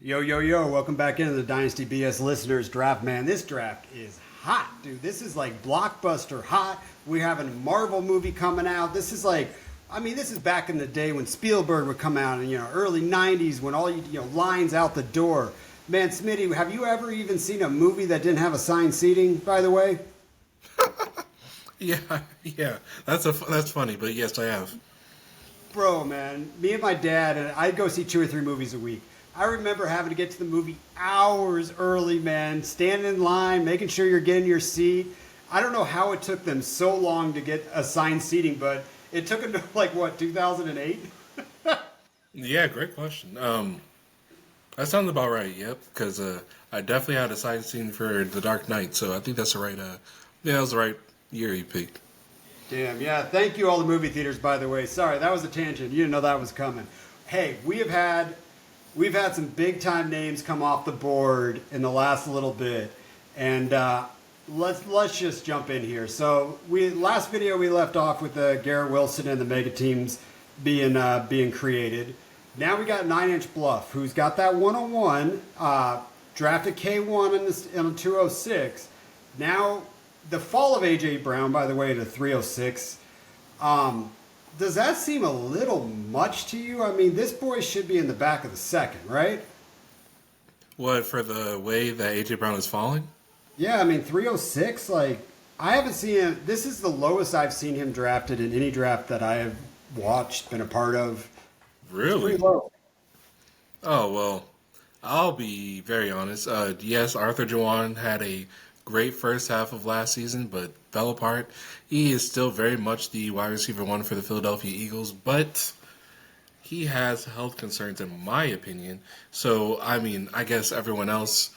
Yo, yo, yo, welcome back into the Dynasty BS listeners draft. Man, this draft is hot, dude. This is like blockbuster hot. We're having a Marvel movie coming out. This is like, this is back in the day when Spielberg would come out in, early 90s when all, lines out the door. Man, Smitty, have you ever even seen a movie that didn't have assigned seating, by the way? Yeah. That's funny, but yes, I have. Bro, man, me and my dad, and I'd go see 2 or 3 movies a week. I remember having to get to the movie hours early, man, standing in line, making sure you're getting your seat. I don't know how it took them so long to get assigned seating, but it took them to, 2008? Yeah, great question. That sounds about right, yep, because I definitely had a side scene for The Dark Knight, so I think that's the right, that was the right year you picked. Damn, yeah, thank you all the movie theaters, by the way. Sorry, that was a tangent. You didn't know that was coming. Hey, we've had some big time names come off the board in the last little bit, and let's just jump in here. So last video we left off with Garrett Wilson and the mega teams being created. Now we got 9-inch Bluff, who's got that 101, drafted K1 in 206. Now the fall of AJ Brown, by the way, to 306. Does that seem a little much to you? I mean, this boy should be in the back of the second, right? What, for the way that AJ Brown is falling? Yeah, 306, I haven't seen him. This is the lowest I've seen him drafted in any draft that I have watched, been a part of. Really? Pretty low. Oh, well, I'll be very honest. Yes, Arthur Juwan had a great first half of last season, but fell apart. He is still very much the wide receiver one for the Philadelphia Eagles, but he has health concerns in my opinion. So, I guess everyone else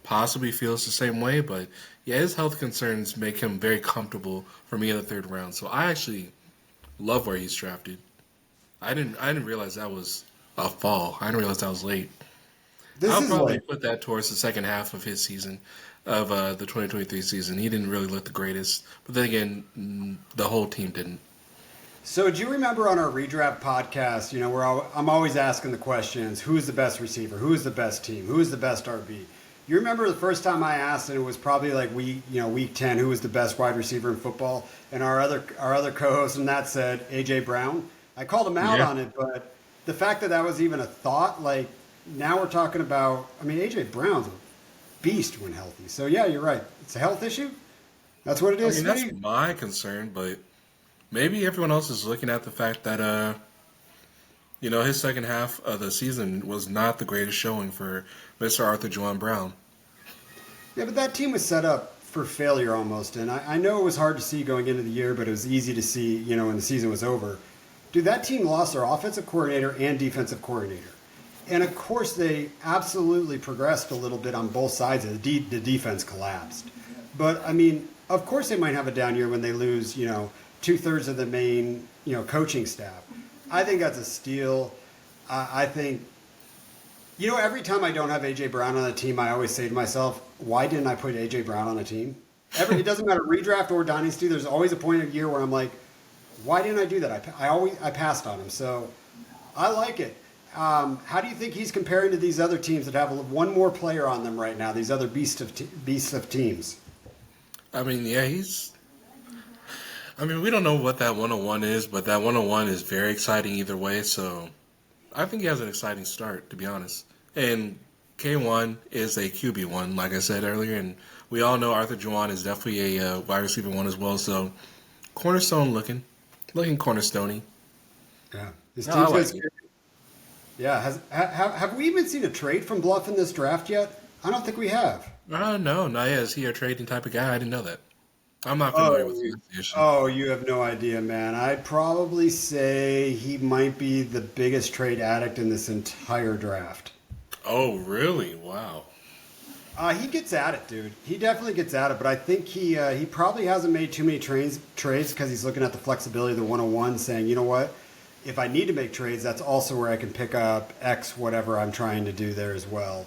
possibly feels the same way, but yeah, his health concerns make him very comfortable for me in the third round. So I actually love where he's drafted. I didn't realize that was a fall. I didn't realize that was late. I'll probably put that towards the second half of his season, of the 2023 season. He didn't really look the greatest. But then again, the whole team didn't. So do you remember on our redraft podcast, where I'm always asking the questions, who's the best receiver? Who's the best team? Who's the best RB? You remember the first time I asked, and it was probably week 10, who was the best wide receiver in football? And our other co-host in that said AJ Brown. I called him out on it, but the fact that was even a thought, now we're talking about, AJ Brown's a beast when healthy. So yeah, you're right. It's a health issue. That's what it is. That's my concern, but maybe everyone else is looking at the fact that his second half of the season was not the greatest showing for Mr. Arthur Juwan Brown. Yeah, but that team was set up for failure almost, and I know it was hard to see going into the year, but it was easy to see, when the season was over. Dude, that team lost their offensive coordinator and defensive coordinator. And of course, they absolutely progressed a little bit on both sides. The defense collapsed. But, of course they might have a down year when they lose, 2/3 of the main, coaching staff. I think that's a steal. I think, every time I don't have A.J. Brown on a team, I always say to myself, why didn't I put A.J. Brown on a team? It doesn't matter, redraft or dynasty, there's always a point of year where I'm like, why didn't I do that? I passed on him. So I like it. How do you think he's comparing to these other teams that have one more player on them right now? These other beasts of teams. He's. We don't know what that 101 is, but that 101 is very exciting either way. So I think he has an exciting start, to be honest. And K1 is a QB1, like I said earlier, and we all know Arthur Juwan is definitely a wide receiver one as well. So cornerstone looking cornerstone-y. Yeah, his team's good. Yeah, have we even seen a trade from Bluff in this draft yet? I don't think we have. No, not yet. Is he a trading type of guy? I didn't know that. I'm not familiar with the issue. Oh, you have no idea, man. I'd probably say he might be the biggest trade addict in this entire draft. Oh, really? Wow. He gets at it, dude. He definitely gets at it, but I think he probably hasn't made too many trades because he's looking at the flexibility of the 101, saying, you know what? If I need to make trades, that's also where I can pick up X whatever I'm trying to do there as well.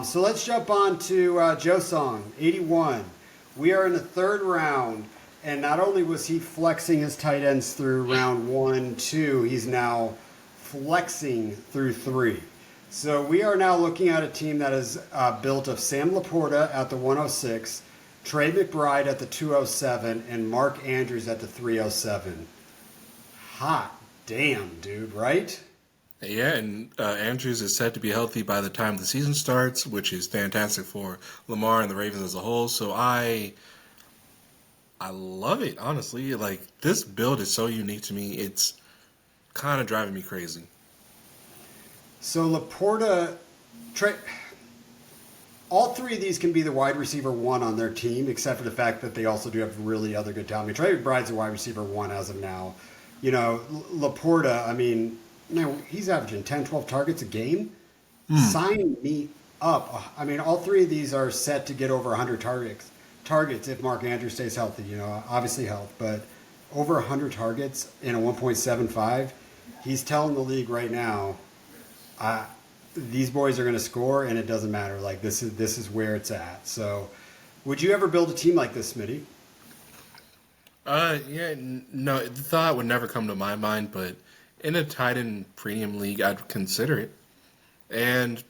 So let's jump on to Joe Song, 81. We are in the third round, and not only was he flexing his tight ends through round 1, 2, he's now flexing through 3. So we are now looking at a team that is built of Sam Laporta at the 106, Trey McBride at the 207, and Mark Andrews at the 307. Hot damn, dude, right? Yeah, and Andrews is set to be healthy by the time the season starts, which is fantastic for Lamar and the Ravens as a whole. So I love it, honestly. Like, this build is so unique to me. It's kind of driving me crazy. So Laporta, Trey, all three of these can be the wide receiver one on their team, except for the fact that they also do have really other good talent. I mean, Trey McBride's a wide receiver one as of now. You know, Laporta, I mean, you know, he's averaging 10, 12 targets a game. Sign me up. I mean, all three of these are set to get over 100 targets if Mark Andrews stays healthy. You know, obviously health, but over 100 targets in a 1.75. He's telling the league right now, these boys are going to score, and it doesn't matter. Like, this is where it's at. So, would you ever build a team like this, Smitty? Yeah, no, the thought would never come to my mind, but in a tight end premium league, I'd consider it. And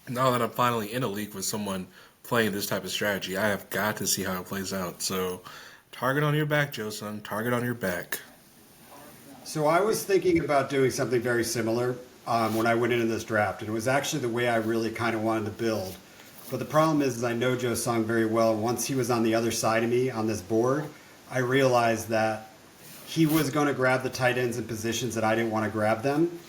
now that I'm finally in a league with someone playing this type of strategy, I have got to see how it plays out. So, target on your back, Joe Son. Target on your back. So I was thinking about doing something very similar when I went into this draft, and it was actually the way I really kind of wanted to build. But the problem is I know Joe Song very well. Once he was on the other side of me on this board, I realized that he was going to grab the tight ends in positions that I didn't want to grab them,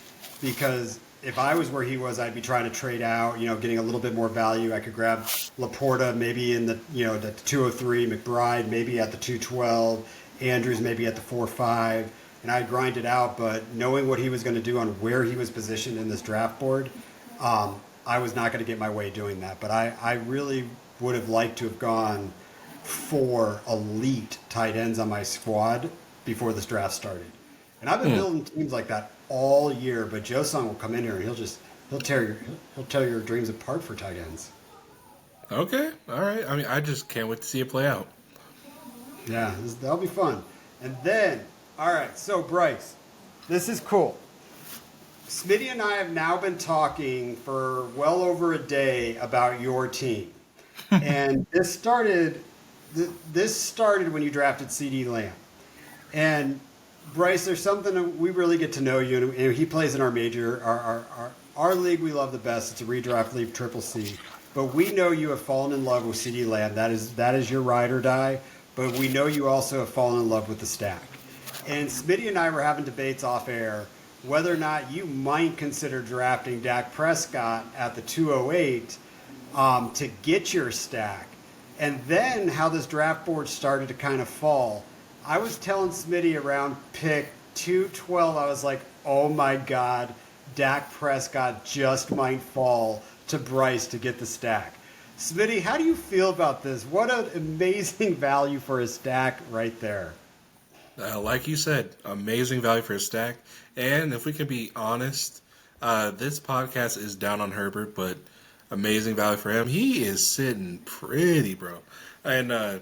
because if I was where he was, I'd be trying to trade out, you know, getting a little bit more value. I could grab Laporta maybe in the, you know, the 203, McBride maybe at the 212, Andrews maybe at the 4-5, and I'd grind it out. But knowing what he was going to do on where he was positioned in this draft board, I was not going to get my way doing that. But I really would have liked to have gone for elite tight ends on my squad before this draft started. And I've been building teams like that all year, but Joe Song will come in here and he'll tear your dreams apart for tight ends. Okay, all right. I mean, I just can't wait to see it play out. Yeah, that'll be fun. And then, all right, so Bryce, this is cool. Smitty and I have now been talking for well over a day about your team. And this started when you drafted CD Lamb. And Bryce, there's something that we really get to know you, and he plays in our major, our league we love the best. It's a redraft league, Triple C. But we know you have fallen in love with CD Lamb. That is your ride or die. But we know you also have fallen in love with the stack. And Smitty and I were having debates off air whether or not you might consider drafting Dak Prescott at the 208 to get your stack. And then how this draft board started to kind of fall. I was telling Smitty around pick 212, I was like, oh my God, Dak Prescott just might fall to Bryce to get the stack. Smitty, how do you feel about this? What an amazing value for a stack right there. Like you said, amazing value for a stack. And if we can be honest, this podcast is down on Herbert, but amazing value for him. He is sitting pretty, bro. And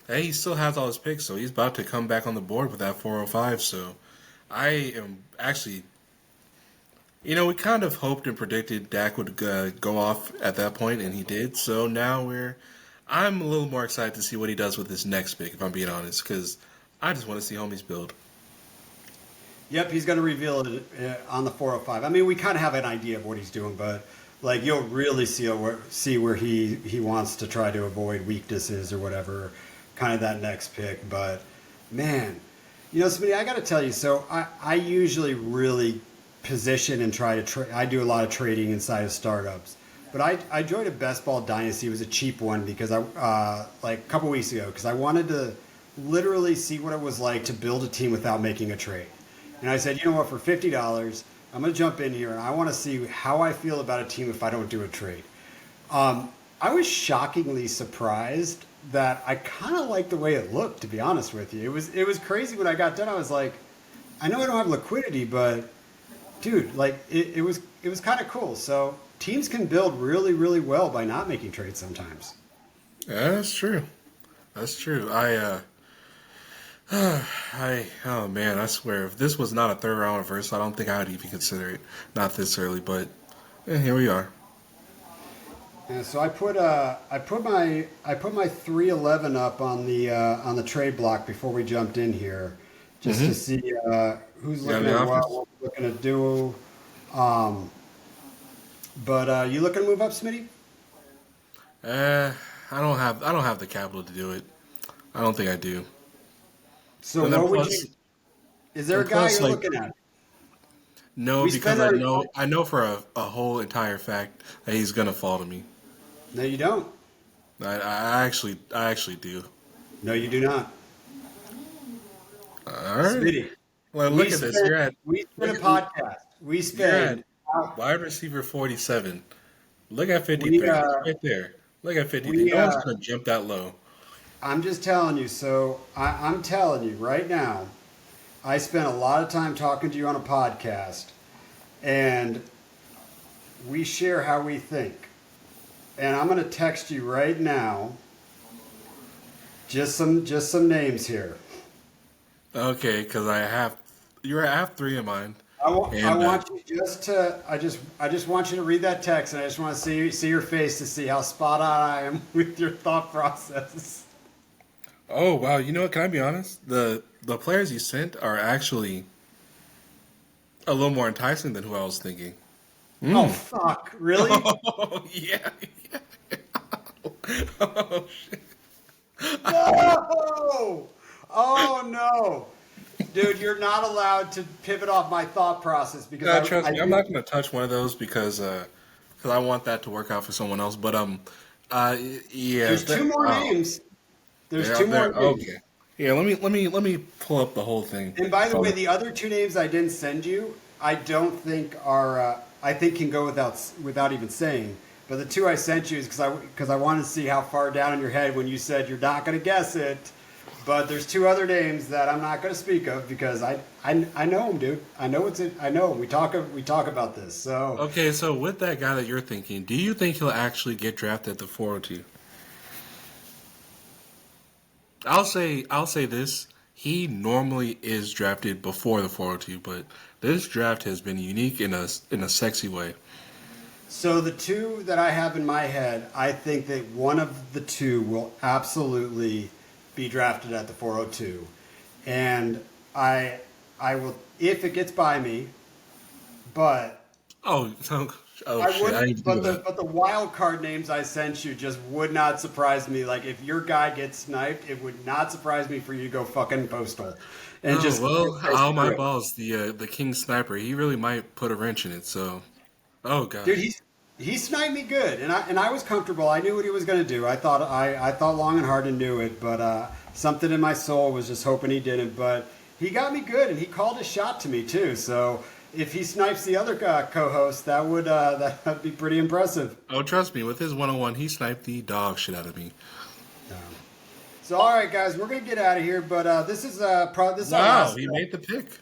he still has all his picks, so he's about to come back on the board with that 405. So I am actually, you know, we kind of hoped and predicted Dak would go off at that point, and he did. So now I'm a little more excited to see what he does with this next pick, if I'm being honest, because I just want to see homies build. Yep, he's going to reveal it on the 405. I mean, we kind of have an idea of what he's doing, but like you'll really see where he wants to try to avoid weaknesses or whatever, kind of that next pick. But man, you know, Smitty, I got to tell you, so I usually really position and try to I do a lot of trading inside of startups. But I joined a Best Ball Dynasty. It was a cheap one because like a couple weeks ago, because I wanted to literally see what it was like to build a team without making a trade. And I said, you know what, for $50, I'm going to jump in here and I want to see how I feel about a team if I don't do a trade. I was shockingly surprised that I kind of liked the way it looked, to be honest with you. It was crazy when I got done. I was like, I know I don't have liquidity, but dude, like it was kind of cool. So teams can build really, really well by not making trades sometimes. Yeah, that's true. That's true. Oh man, I swear, if this was not a third round reversal, I don't think I would even consider it. Not this early, but And here we are. Yeah, so I put my 311 up on the trade block before we jumped in here, just to Mm-hmm. see who's You got looking any at offers? what we're looking to do. Um, but you looking to move up, Smitty? Uh, I don't have the capital to do it. I don't think I do. So And then what would you? plus, Is there and a guy plus, you're like looking at? no, We because spend I our. know I know for a whole entire fact that he's gonna fall to me. No, you don't. I actually do. No, you do not, All right. Smitty. Well, We look at this. spent Look a at podcast. We you're at spend. wide receiver 47. Look at We 53 right there. Look at 53. we No one's gonna jump that low. I'm just telling you. So I'm telling you right now. I spent a lot of time talking to you on a podcast, and we share how we think. And I'm going to text you right now. Just some names here. Okay, because I have three in mind, I and want you just to I just want you to read that text, and I just want to see your face to see how spot on I am with your thought process. oh wow, you know what? Can I be honest? The players you sent are actually a little more enticing than who I was thinking. Oh Mm. fuck! Really? Oh yeah, yeah. Oh shit. No! Oh no! Dude, you're not allowed to pivot off my thought process because No, trust I me, I'm not gonna touch one of those because I want that to work out for someone else. But yeah, there's two more oh, names. There's they're out two more there. names. Okay, yeah. Let me pull up the whole thing. And by the way, Oh, the other two names I didn't send you, I don't think are. I think can go without even saying. But the two I sent you is because I wanted to see how far down in your head when you said you're not going to guess it. But there's two other names that I'm not going to speak of because I know them, dude. I know it's it. I know 'em. We talk about this. So okay, so with that guy that you're thinking, do you think he'll actually get drafted at the 402? I'll say this. He normally is drafted before the 402, but this draft has been unique in a sexy way. so the two that I have in my head, I think that one of the two will absolutely be drafted at the 402, and I I will if it gets by me, but Oh, oh I shit! I wouldn't. didn't do that. But the wild card names I sent you just would not surprise me. Like if your guy gets sniped, it would not surprise me for you to go fucking postal, and Oh just well, ice all the my grip. balls. The king sniper. He really might put a wrench in it. So, oh god. Dude, he sniped me good, and I was comfortable. I knew what he was going to do. I thought long and hard and knew it, but something in my soul was just hoping he didn't. But he got me good, and he called his shot to me too. So if he snipes the other co-host, that'd be pretty impressive. Oh, trust me. With his 101, he sniped the dog shit out of me. Um, so all right, guys, we're gonna get out of here. But this is our Wow, last. he made the pick.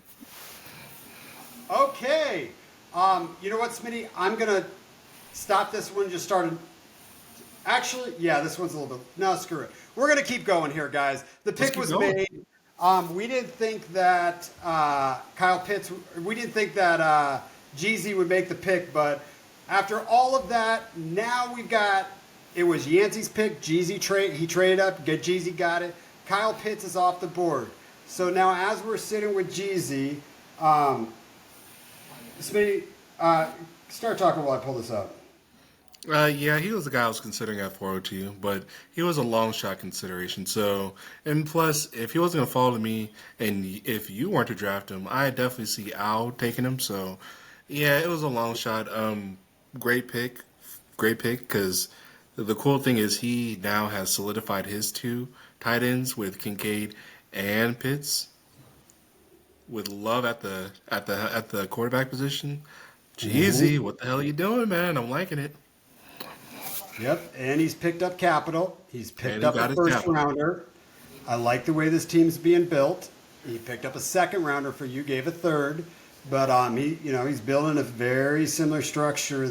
Okay. You know what, Smitty? I'm gonna stop this one. Just started. Actually, yeah, this one's a little bit. No, screw it. We're gonna keep going here, guys. The Let's pick keep was going. made. We didn't think that Kyle Pitts. We didn't think that Jeezy would make the pick, but after all of that, now we've got. It was Yancey's pick. Jeezy trade. He traded up. Get Jeezy got it. Kyle Pitts is off the board. So now, as we're sitting with Jeezy, Smitty, start talking while I pull this up. Yeah, he was the guy I was considering at 402, but he was a long shot consideration. So, and plus, if he wasn't going to fall to me, and if you weren't to draft him, I definitely see Al taking him. So, yeah, it was a long shot. Great pick, because the cool thing is he now has solidified his two tight ends with Kincaid and Pitts, with Love at the quarterback position. Jeezy, what the hell are you doing, man? I'm liking it. Yep, and he's picked up capital. He's And picked he up a got his first capital. rounder. I like the way this team's being built. He picked up a second rounder for you, gave a third, but he's building a very similar structure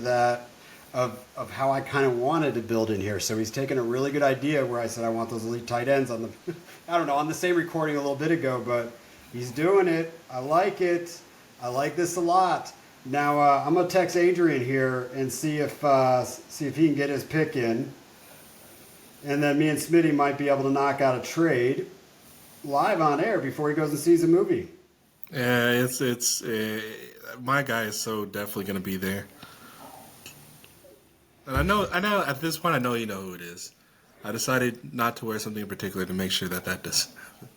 of how I kind of wanted to build in here. So he's taken a really good idea where I said I want those elite tight ends on the I don't know, on the same recording a little bit ago, but he's doing it. I like it. I like this a lot. Now I'm gonna text Adrian here and see if he can get his pick in, and then me and Smitty might be able to knock out a trade live on air before he goes and sees a movie. Yeah, it's my guy is so definitely gonna be there. And I know at this point I know you know who it is. I decided not to wear something in particular to make sure that that doesn't happen.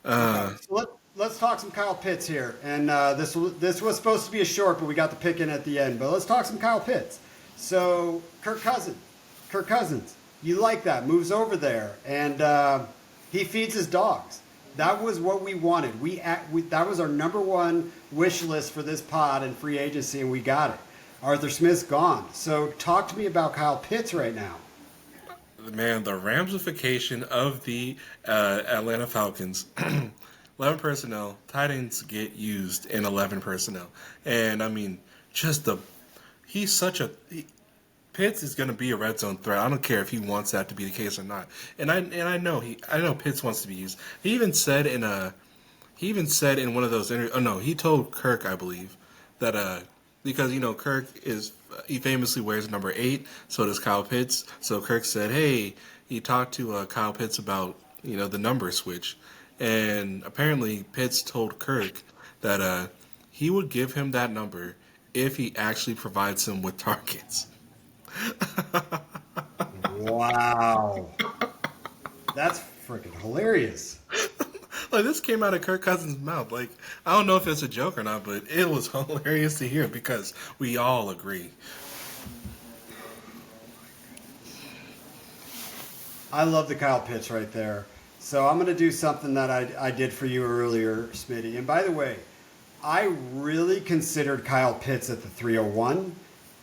Okay, so let's talk some Kyle Pitts here. And this was supposed to be a short, but we got the pick in at the end. But let's talk some Kyle Pitts. So Kirk Cousins, you like that? Moves over there and he feeds his dogs. That was what we wanted. That was our number one wish list for this pod and free agency, and we got it. Arthur Smith's gone. So talk to me about Kyle Pitts right now. Man, the ramification of the Atlanta Falcons. 11 personnel, tight ends get used in 11 personnel. And I mean, just the he's such a Pitts is going to be a red zone threat. I don't care if he wants that to be the case or not. And I know Pitts wants to be used. He even said in one of those interviews. Oh no, he told Kirk, I believe, that because Kirk he famously wears number 8. So does Kyle Pitts. So Kirk said, hey, he talked to Kyle Pitts about the number switch, and apparently Pitts told Kirk that he would give him that number if he actually provides him with targets. Wow. That's freaking hilarious. Like, this came out of Kirk Cousins' mouth. Like, I don't know if it's a joke or not, but it was hilarious to hear because we all agree. I love the Kyle Pitts right there. So I'm going to do something that I did for you earlier, Smitty. And by the way, I really considered Kyle Pitts at the 301.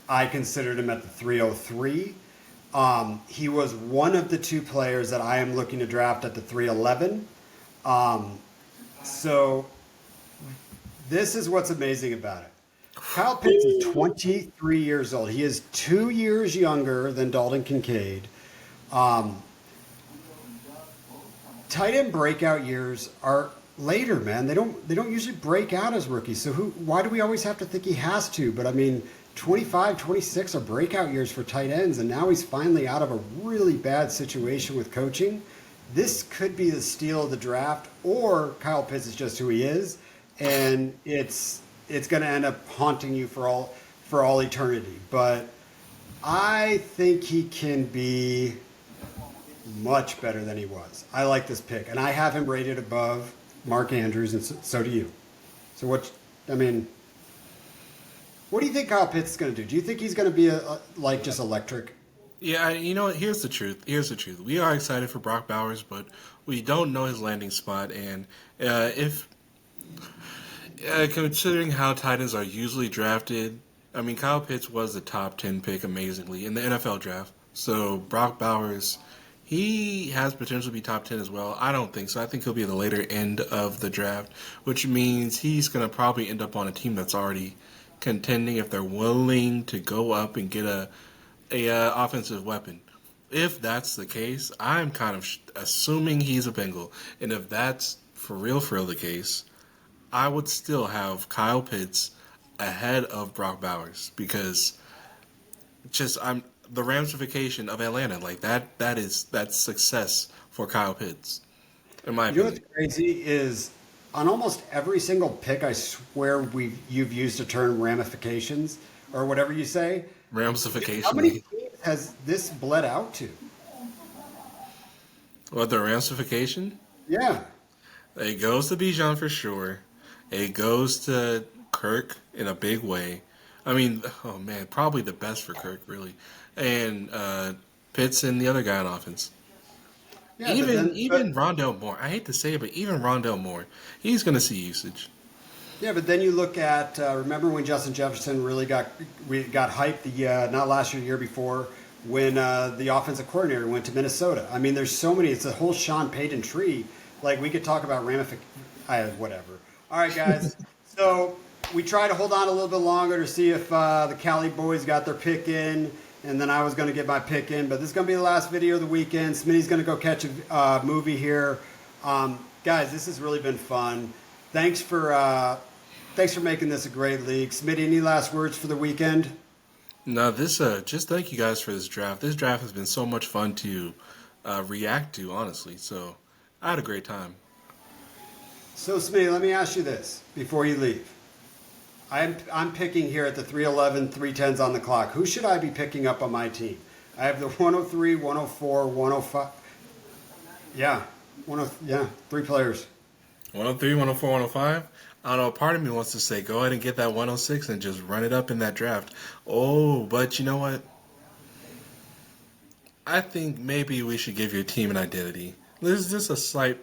I considered him at the 303. He was one of the 2 players that I am looking to draft at the 311. So this is what's amazing about it. Kyle Pitts is 23 years old. He is 2 years younger than Dalton Kincaid. Tight end breakout years are later, man. They don't usually break out as rookies. So why do we always have to think he has to? But I mean, 25, 26 are breakout years for tight ends, and now he's finally out of a really bad situation with coaching. This could be the steal of the draft, or Kyle Pitts is just who he is, and it's going to end up haunting you for all eternity. But I think he can be much better than he was. I like this pick, and I have him rated above Mark Andrews, and so do you. So what do you think Kyle Pitts is going to do? Do you think he's going to be just electric? Yeah, you know what? Here's the truth. We are excited for Brock Bowers, but we don't know his landing spot. And if considering how tight ends are usually drafted, I mean, Kyle Pitts was the top 10 pick amazingly in the NFL draft. So Brock Bowers, he has potential to be top 10 as well. I don't think so. I think he'll be at the later end of the draft, which means he's going to probably end up on a team that's already contending if they're willing to go up and get a offensive weapon. If that's the case, I'm kind of assuming he's a Bengal. And if that's for real the case, I would still have Kyle Pitts ahead of Brock Bowers because the ramification of Atlanta, like that's success for Kyle Pitts, in my You know opinion. what's crazy is on almost every single pick, I swear you've used the term ramifications or whatever you say. Ramification. How many teams has this bled out to? What, the ramification? Yeah. It goes to Bijan for sure. It goes to Kirk in a big way. I mean, oh man, probably the best for Kirk, really. And Pitts and the other guy on offense. Yeah, Even Rondell Moore. I hate to say it, but even Rondell Moore, he's going to see usage. Yeah, but then you look at remember when Justin Jefferson really got hyped not last year, the year before, when the offensive coordinator went to Minnesota. I mean, there's so many. It's a whole Sean Payton tree. Like we could talk about whatever. All right, guys. So we try to hold on a little bit longer to see if the Cali boys got their pick in, and then I was going to get my pick in. But this is going to be the last video of the weekend. Smitty's going to go catch a movie here. Guys, this has really been fun. Thanks for Thanks for making this a great league. Smitty, any last words for the weekend? No, just thank you guys for this draft. This draft has been so much fun to react to, honestly. So I had a great time. So, Smitty, let me ask you this before you leave. I'm picking here at the 311, 310s on the clock. Who should I be picking up on my team? I have the 103, 104, 105. Yeah, three players. 103, 104, 105. I don't know. Part of me wants to say go ahead and get that 106 and just run it up in that draft. Oh, but you know what? I think maybe we should give your team an identity. There's just a slight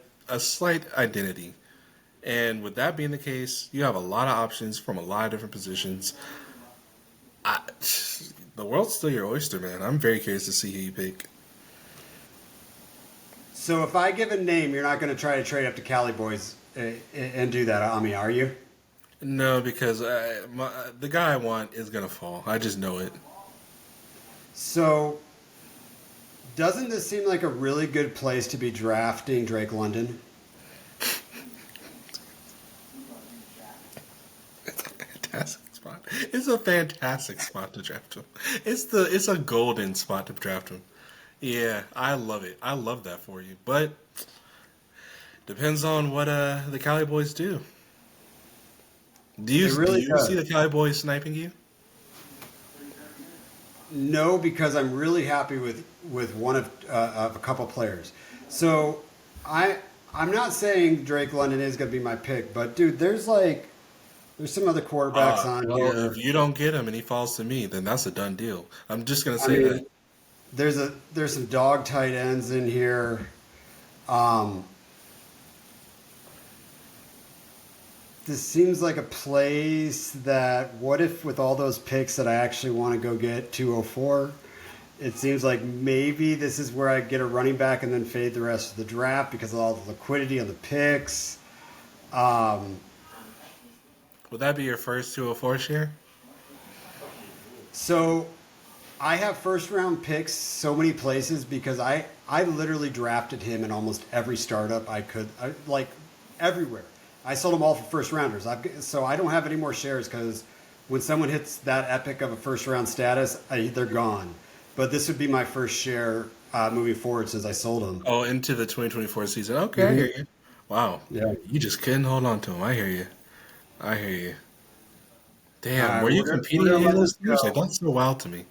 identity. And with that being the case, you have a lot of options from a lot of different positions. I, the world's still your oyster, man. I'm very curious to see who you pick. So, if I give a name, you're not going to try to trade up to Cali Boys and do that on me, are you? No, because the guy I want is going to fall. I just know it. So, doesn't this seem like a really good place to be drafting Drake London? Fantastic spot. It's a fantastic spot to draft him. It's a golden spot to draft him. Yeah, I love it. I love that for you. But depends on what the Cali Boys do. It really Do you does. see the Cali Boys sniping you? No, because I'm really happy with one of a couple players. So I'm not saying Drake London is going to be my pick, but dude, there's some other quarterbacks on Well, here. if you don't get him and he falls to me, then that's a done deal. I'm just gonna I say that. mean, there's some dog tight ends in here. Um, this seems like a place that what if with all those picks that I actually want to go get 204? It seems like maybe this is where I get a running back and then fade the rest of the draft because of all the liquidity on the picks. Um, Would that be your first 204 share? so I have first round picks so many places because I literally drafted him in almost every startup I could, like everywhere. I sold them all for first rounders. So I don't have any more shares because when someone hits that epic of a first round status, they're gone. But this would be my first share moving forward since I sold them. Oh, into the 2024 season. Okay, I hear you. Wow. Yeah. You just couldn't hold on to him. I hear you. I hear you. All Damn, right, were you we're competing in gonna any let of those this teams? Like, go. that's so wild to me.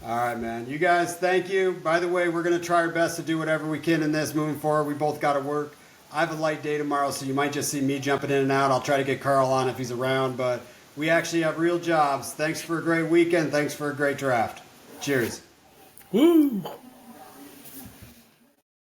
All right, man. You guys, thank you. By the way, we're going to try our best to do whatever we can in this moving forward. We both got to work. I have a light day tomorrow, so you might just see me jumping in and out. I'll try to get Carl on if he's around, but we actually have real jobs. Thanks for a great weekend. Thanks for a great draft. Cheers. Woo!